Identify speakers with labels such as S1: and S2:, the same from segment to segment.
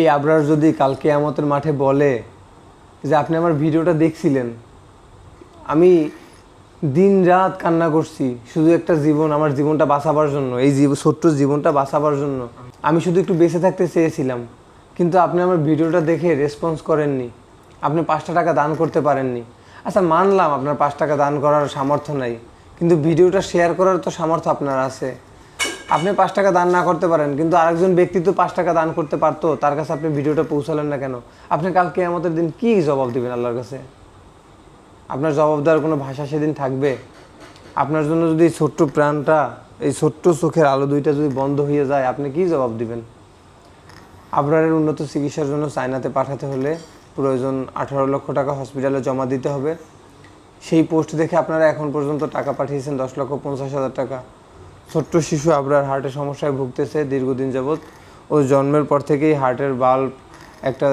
S1: এই আবরার যদি কাল কিয়ামতের মাঠে বলে যে আপনি আমার ভিডিওটা দেখছিলেন, আমি দিন রাত কান্না করছি শুধু একটা জীবন, আমার জীবনটা বাঁচাবার জন্য, এই ছোট্ট জীবনটা বাঁচাবার জন্য আমি শুধু একটু বেঁচে থাকতে চেয়েছিলাম, কিন্তু আপনি আমার ভিডিওটা দেখে রেসপন্স করেননি, আপনি 5টা টাকা দান করতে পারেননি। আচ্ছা, মানলাম আপনার 5 টাকা দান করার সামর্থ্য নাই, কিন্তু ভিডিওটা শেয়ার করার তো সামর্থ্য আপনার আছে। আপনি 5 টাকা দান না করতে পারেন, কিন্তু আরেকজন ব্যক্তি তো 5 টাকা দান করতে পারতো, তার কাছে আপনি ভিডিওটা পৌঁছালেন না কেন? আপনি কাল কিয়ামতের দিন কী জবাব দেবেন আল্লাহর কাছে? আপনার জবাব দেওয়ার কোনো ভাষা সেদিন থাকবে? আপনার জন্য যদি এই ছোট্ট প্রাণটা, এই ছোট্ট চোখের আলো দুইটা যদি বন্ধ হয়ে যায়, আপনি কী জবাব দিবেন? আবরারের উন্নত চিকিৎসার জন্য চায়নাতে পাঠাতে হলে প্রয়োজন 18 লক্ষ টাকা হসপিটালে জমা দিতে হবে। সেই পোস্ট দেখে আপনারা এখন পর্যন্ত টাকা পাঠিয়েছেন 10,50,000 টাকা। ছোট্ট শিশু আবরার হার্টের সমস্যায় ভুগতেছে দীর্ঘদিন যাবৎ। ও জন্মের পর থেকেই হার্টের বাল্ব, একটা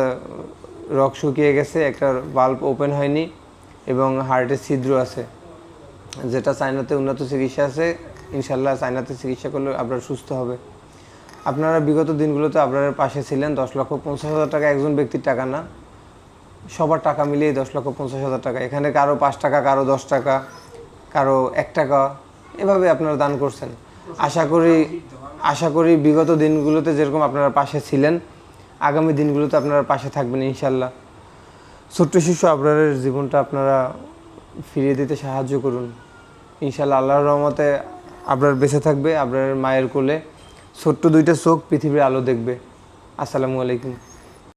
S1: রগ শুকিয়ে গেছে, একটা বাল্ব ওপেন হয়নি এবং হার্টের ছিদ্র আছে, যেটা চায়নাতে উন্নত চিকিৎসা আছে। ইনশাল্লাহ চায়নাতে চিকিৎসা করলে আবরার সুস্থ হবে। আপনারা বিগত দিনগুলোতে আবরারের পাশে ছিলেন। 10,50,000 টাকা একজন ব্যক্তির টাকা না, সবার টাকা মিলিয়ে 10,50,000 টাকা। এখানে কারো 5 টাকা, কারো 10 টাকা, কারো 1 টাকা, এভাবে আপনারা দান করছেন। আশা করি বিগত দিনগুলোতে যেরকম আপনারা পাশে ছিলেন, আগামী দিনগুলোতে আপনারা পাশে থাকবেন ইনশাল্লাহ। ছোট্ট শিশু আবরারের জীবনটা আপনারা ফিরিয়ে দিতে সাহায্য করুন ইনশাল্লাহ। আল্লাহর রহমতে আবরার বেঁচে থাকবে। আবরারের মায়ের কোলে ছোট্ট 2টা চোখ পৃথিবীর আলো দেখবে। আসসালামু আলাইকুম।